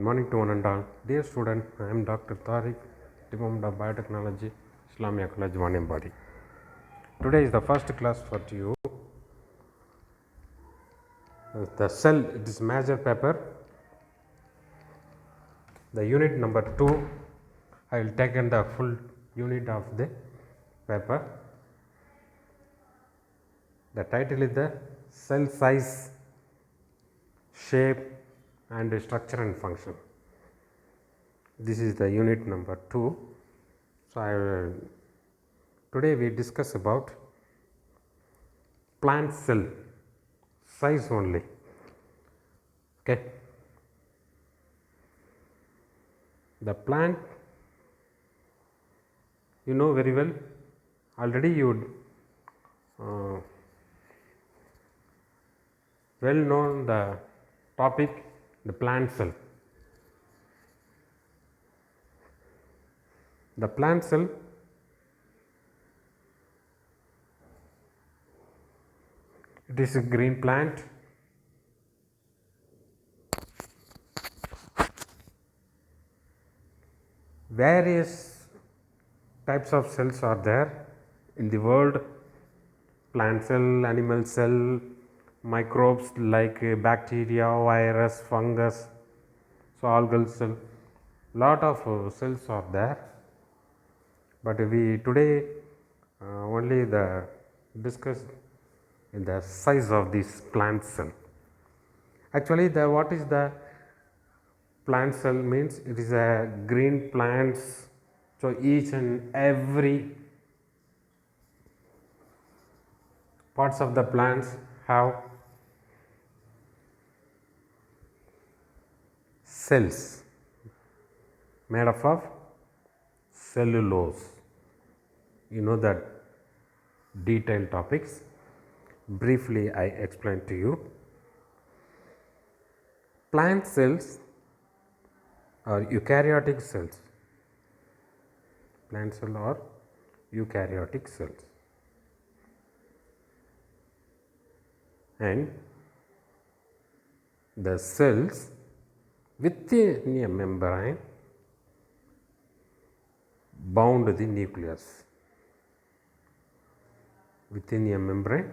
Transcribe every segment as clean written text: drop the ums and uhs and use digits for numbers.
Good morning to one and all. Dear student, I am Dr. Tariq, Department of Biotechnology, Islamia College, Wanembadi. Today is the first class for you. The cell, it is major paper. The unit number 2, I will take in the full unit of the paper. The title is the cell size, shape and structure and function. This is the unit number 2. So today we discuss about plant cell size only. Okay. The plant, you know very well, already you well known the topic, the plant cell. The plant cell it is a green plant. Various types of cells are there in the world: plant cell, animal cell, microbes like bacteria, virus, fungus, so algal cell. Lot of cells are there, but we today only the discuss in the size of this plant cell. Actually, the what is the plant cell means? It is a green plants. So each and every parts of the plants have cells made up of cellulose. You know that detailed topics. Briefly I explain to you. Plant cells are eukaryotic cells. Plant cells are eukaryotic cells, and the cells within a membrane bound the nucleus. Within a membrane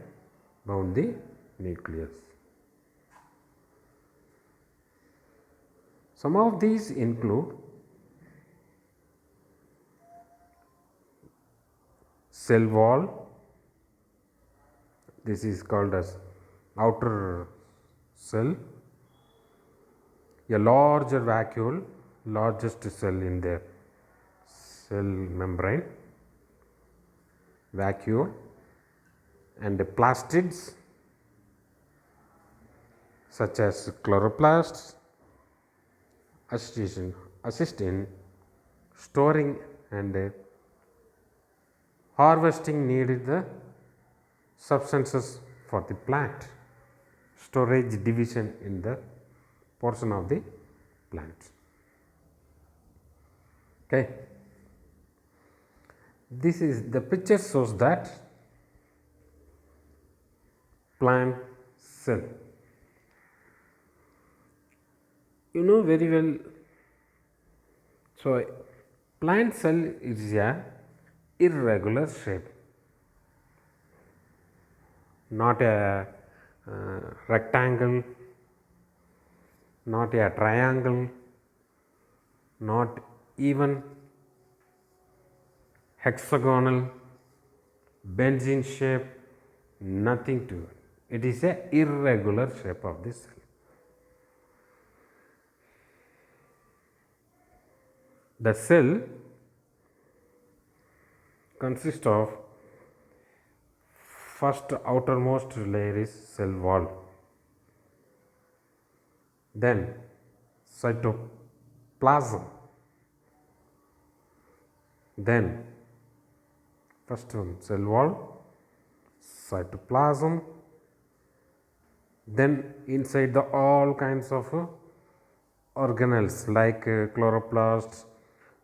bound the nucleus. Some of these include cell wall. This is called as outer cell. A larger vacuole, largest cell in the cell membrane, vacuole, and the plastids such as chloroplasts assist in storing and harvesting needed the substances for the plant, storage division in the portion of the plant. Okay. This is the picture shows that plant cell. You know very well. So plant cell is a irregular shape, not a rectangle, not a triangle, not even hexagonal, benzene shape, nothing to it. It is a irregular shape of this cell. The cell consists of first outermost layer is cell wall, then cytoplasm, then first one cell wall, cytoplasm, then inside the all kinds of organelles like chloroplasts,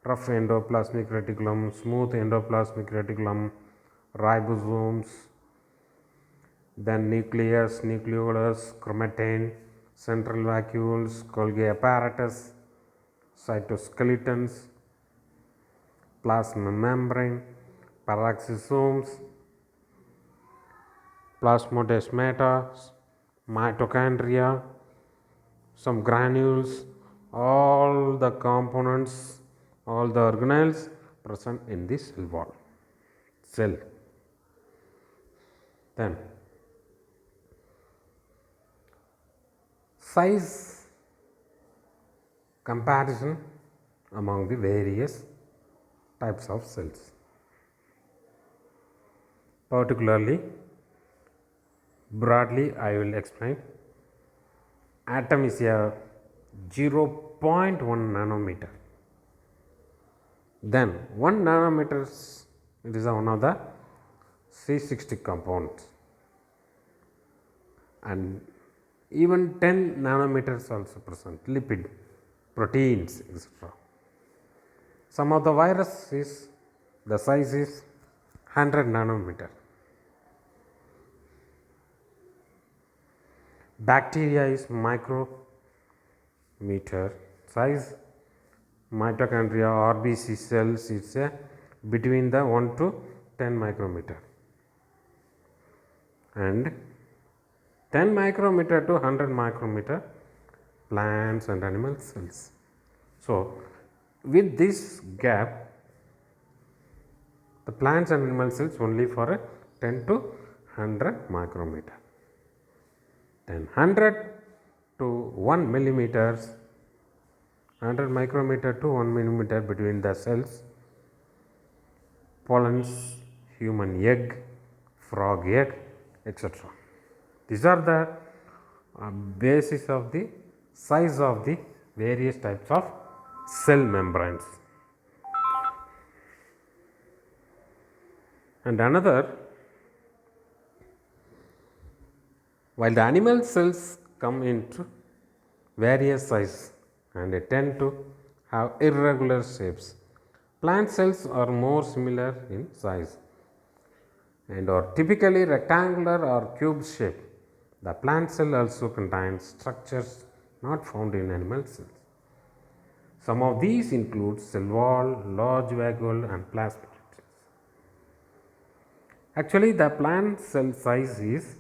rough endoplasmic reticulum, smooth endoplasmic reticulum, ribosomes, then nucleus, nucleolus, chromatin, central vacuoles, Golgi apparatus, cytoskeletons, plasma membrane, peroxisomes, plasmodesmata, mitochondria, some granules, all the components, all the organelles present in the cell wall. Cell. Then size comparison among the various types of cells. Particularly, broadly I will explain. Atom is a 0.1 nanometer. Then 1 nanometer, it is one of the C60 compounds, and even 10 nanometers also present, lipid, proteins, etc. Some of the virus is, the size is 100 nanometer. Bacteria is micrometer size. Mitochondria, RBC cells, it's a between the 1 to 10 micrometer, and 10 micrometer to 100 micrometer plants and animal cells. So with this gap, the plants and animal cells only for a 10 to 100 micrometer. Then 100 to 1 millimeters, 100 micrometer to 1 millimeter between the cells, pollens, human egg, frog egg, etc. These are the basis of the size of the various types of cell membranes. And another, while the animal cells come into various sizes and they tend to have irregular shapes, plant cells are more similar in size and are typically rectangular or cube shape. The plant cell also contains structures not found in animal cells. Some of these include cell wall, large vacuole, and plasma. Actually, the plant cell size is,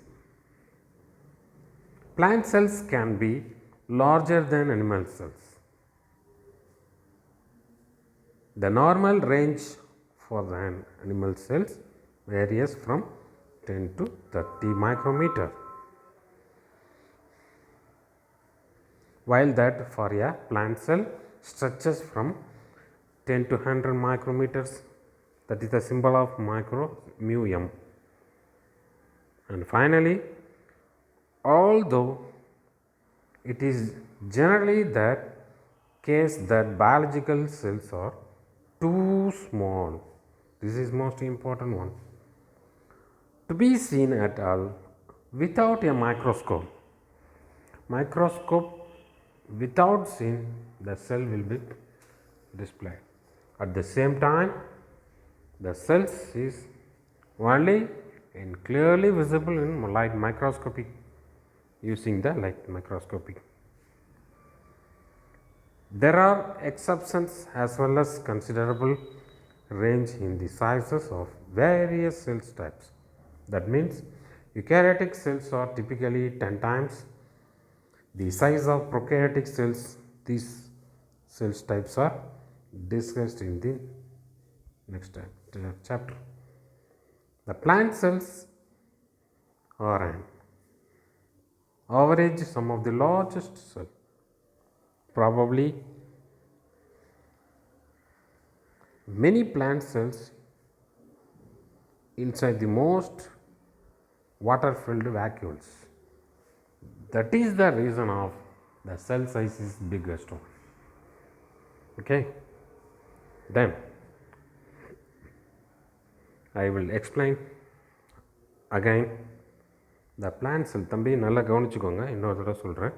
plant cells can be larger than animal cells. The normal range for the animal cells varies from 10 to 30 micrometer, while that for a plant cell stretches from 10 to 100 micrometers. That is the symbol of micro, mu m. And finally, although it is generally the case that biological cells are too small, this is most important one, to be seen at all without a microscope. Microscope without seeing the cell will be displayed. At the same time, the cells is only and clearly visible in light microscopy, using the light microscopy. There are exceptions as well as considerable range in the sizes of various cell types. That means eukaryotic cells are typically 10 times the size of prokaryotic cells. These cell types are discussed in the next chapter. The plant cells are an average some of the largest cell. Probably many plant cells inside the most water filled vacuoles. That is the reason of the cell size is biggest one. Okay. Then I will explain again the plant cell. தம்பி நல்லா கவனிச்சுக்கோங்க, இன்னொரு தடவை சொல்கிறேன்.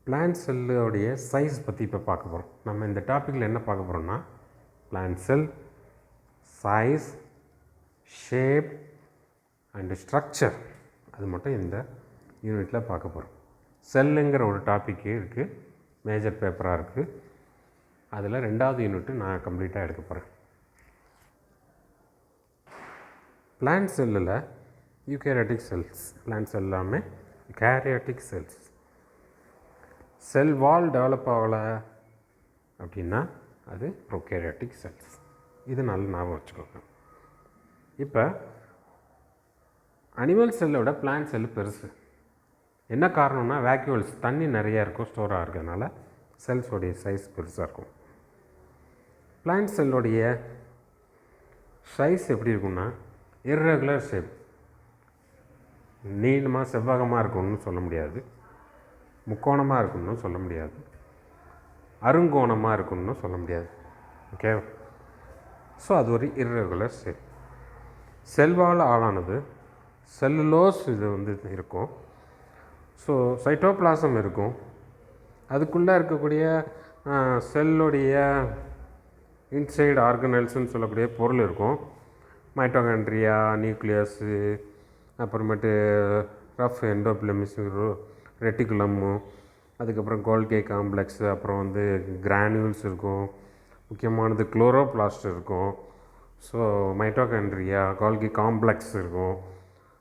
Plant செல்லுடைய size பற்றி இப்போ பார்க்க போகிறோம். நம்ம இந்த டாப்பிக்கில் என்ன பார்க்க போகிறோம்னா, plant sell size, shape and structure, அது மட்டும் இந்த யூனிட்டில் பார்க்க போகிறோம். செல்லுங்கிற ஒரு டாப்பிக்கே இருக்குது, மேஜர் பேப்பராக இருக்குது. அதில் 2வது யூனிட்டு நான் கம்ப்ளீட்டாக எடுக்க போகிறேன். பிளான்ட் செல்லில் யூகேரியாட்டிக் செல்ஸ், பிளான்ட் செல் எல்லாமே யூகேரியாட்டிக் செல்ஸ். செல் வால் டெவலப் ஆகலை அப்படின்னா அது ப்ரோகேரியாட்டிக் செல்ஸ். இது நல்ல ஞாபகம் வச்சுக்கோங்க. இப்போ அனிமல் செல்லோட பிளான்ட் செல்லு பெருசு. என்ன காரணம்னா வேக்யூல்ஸ், தண்ணி நிறையா இருக்கும், ஸ்டோர் ஆகிறதுனால செல்ஸோடைய சைஸ் பெருசாக இருக்கும். பிளான்ட் செல்லோடைய சைஸ் எப்படி இருக்குன்னா இர்ரெகுலர் ஷேப், நீளமாக செவ்வகமாக இருக்கணும்னு சொல்ல முடியாது, முக்கோணமாக இருக்கணும்னு சொல்ல முடியாது, அருங்கோணமாக இருக்கணும்னு சொல்ல முடியாது. ஓகே, ஸோ அது ஒரு இர்ரெகுலர் ஷேப். செல்வால் ஆளானது செல்லுலோஸ் இது இருக்கும். ஸோ சைட்டோபிளாசம் இருக்கும், அதுக்குள்ளே இருக்கக்கூடிய செல்லுடைய இன்சைடு ஆர்கனல்ஸ்ன்னு சொல்லக்கூடிய பொருள் இருக்கும். மைட்டோகாண்ட்ரியா, நியூக்ளியஸு, அப்புறமேட்டு ரஃப் எண்டோப்ளமிஸ், ரெட்டிகுலம்மு, அதுக்கப்புறம் கோல்கி காம்ப்ளெக்ஸு, அப்புறம் கிரானியூல்ஸ் இருக்கும், முக்கியமானது குளோரோபிளாஸ்ட் இருக்கும். ஸோ மைட்டோகாண்ட்ரியா, கோல்கி காம்ப்ளெக்ஸ் இருக்கும்,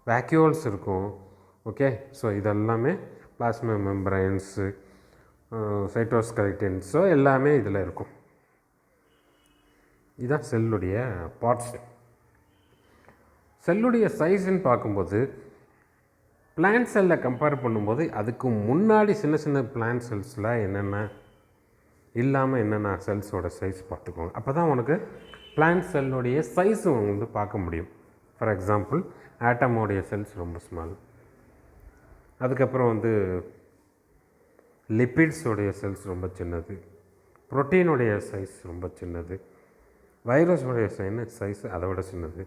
வேக்யூல்ஸ் இருக்கும். ஓகே, ஸோ இதெல்லாமே பிளாஸ்மா மெம்பரைன்ஸு, சைட்டோஸ்கெலட்டன்ஸோ எல்லாமே இதில் இருக்கும். இதுதான் செல்லுடைய பார்ட்ஸு. செல்லுடைய சைஸுன்னு பார்க்கும்போது பிளான்ட் செல்லை கம்பேர் பண்ணும்போது அதுக்கு முன்னாடி சின்ன சின்ன பிளான்ட் செல்ஸில் என்னென்ன இல்லாமல் என்னென்ன செல்ஸோட சைஸ் பார்த்துக்கோங்க. அப்போ தான் உனக்கு பிளான்ட் செல்லுடைய சைஸும் பார்க்க முடியும். ஃபார் எக்ஸாம்பிள் ஆட்டமோடைய செல்ஸ் ரொம்ப ஸ்மால், அதுக்கப்புறம் லிப்பிட்ஸோடைய செல்ஸ் ரொம்ப சின்னது, ப்ரோட்டீனுடைய சைஸ் ரொம்ப சின்னது, வைரஸோடைய சைஸ் அதை விட சின்னது,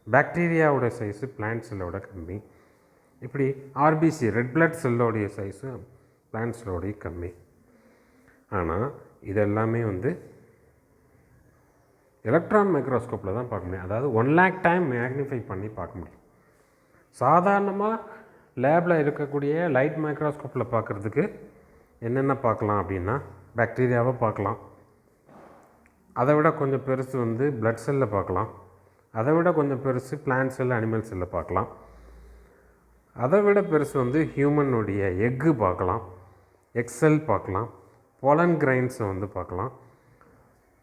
பாக்டீரியாவோட சைஸு பிளான்ட் செல்லோட கம்மி. இப்படி ஆர்பிசி ரெட் பிளட் செல்லோடைய சைஸு பிளான்ட் செல்லோடைய கம்மி. ஆனால் இதெல்லாமே எலக்ட்ரான் மைக்ரோஸ்கோப்பில் தான் பார்க்க முடியும். அதாவது 1,00,000 டைம் மேக்னிஃபை பண்ணி பார்க்க முடியும். சாதாரணமாக லேபில் இருக்கக்கூடிய லைட் மைக்ரோஸ்கோப்பில் பார்க்குறதுக்கு என்னென்ன பார்க்கலாம் அப்படின்னா பாக்டீரியாவை பார்க்கலாம், அதை விட கொஞ்சம் பெருசு பிளட் செல்லில் பார்க்கலாம், அதை விட கொஞ்சம் பெருசு பிளான்ட் செல், அனிமல் செல்லில் பார்க்கலாம், அதை விட பெருசு ஹியூமனுடைய எக்கு பார்க்கலாம், எக்ஸெல் பார்க்கலாம், பொலன் கிரைன்ஸை பார்க்கலாம்,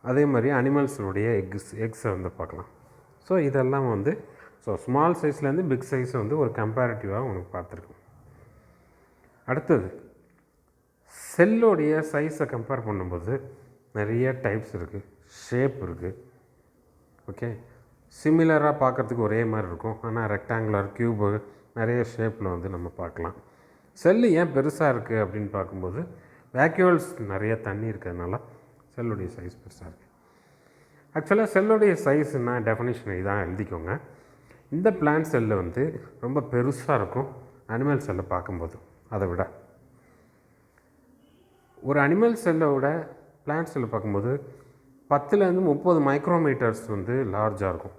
அதே மாதிரி அனிமல்ஸுடைய எக்ஸை பார்க்கலாம். ஸோ இதெல்லாம் ஸோ ஸ்மால் சைஸ்லேருந்து பிக் சைஸ் ஒரு கம்பேரிட்டிவாக உனக்கு பார்த்துருக்கோம். அடுத்தது செல்லோடைய சைஸை கம்பேர் பண்ணும்போது நிறைய டைப்ஸ் இருக்குது, ஷேப் இருக்குது. ஓகே, சிமிலராக பார்க்குறதுக்கு ஒரே மாதிரி இருக்கும், ஆனால் ரெக்டாங்குலர், க்யூபு, நிறைய ஷேப்பில் நம்ம பார்க்கலாம். செல்லு ஏன் பெருசாக இருக்குது அப்படின்னு பார்க்கும்போது வேக்யூல்ஸ் நிறைய தண்ணி இருக்கிறதுனால செல்லுடைய சைஸ் பெருசாக இருக்குது. ஆக்சுவலாக செல்லுடைய சைஸ்னா டெஃபினிஷன் இதான் எழுதிக்கோங்க. இந்த பிளான்ட் செல்லு ரொம்ப பெருசாக இருக்கும் அனிமல் செல்லை பார்க்கும்போது. அதை விட ஒரு அனிமல் செல்லோட பிளான்ட் செல்லை பார்க்கும்போது 10லேருந்து 30 மைக்ரோமீட்டர்ஸ் லார்ஜாக இருக்கும்.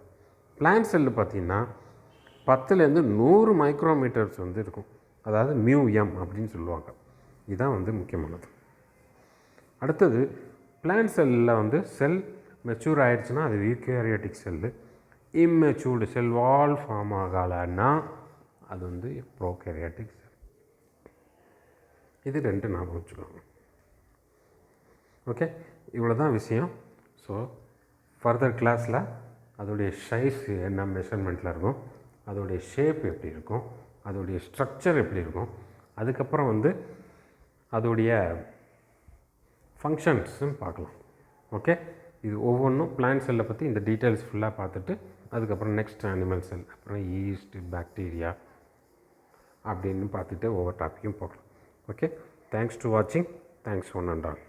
பிளான்ட் செல்லு பார்த்திங்கன்னா 10லேருந்து 100 மைக்ரோமீட்டர்ஸ் இருக்கும். அதாவது μm அப்படின்னு சொல்லுவாங்க. இதுதான் முக்கியமானது. அடுத்தது பிளான்ட் செல்லில் செல் மெச்சூர் ஆகிடுச்சுன்னா அது யூகேரியாட்டிக் செல்லு. இம்மெச்சூர்டு செல் வால் ஃபார்ம் ஆகலைன்னா அது ப்ரோகேரியாட்டிக் செல். இது 2 ஞாபகம் வச்சுக்கோங்க. ஓகே, இவ்வளோ தான் விஷயம். ஸோ ஃபர்தர் கிளாஸில் அதோடைய சைஸ் என்ன மெஷர்மெண்ட்டில் இருக்கும், அதோடைய ஷேப் எப்படி இருக்கும், அதோடைய ஸ்ட்ரக்சர் எப்படி இருக்கும், அதுக்கப்புறம் அதோடைய ஃபங்க்ஷன்ஸும் பார்க்கலாம். ஓகே, இது ஒவ்வொன்றும் பிளான்ட் செல்லை பற்றி இந்த டீட்டெயில்ஸ் ஃபுல்லாக பார்த்துட்டு அதுக்கப்புறம் நெக்ஸ்ட் அனிமல் செல், அப்புறம் ஈஸ்ட், பாக்டீரியா அப்படின்னு பார்த்துட்டு ஒவ்வொரு டாப்பிக்கும் போகலாம். ஓகே, தேங்க்ஸ் டு வாட்சிங். Thanks one and all.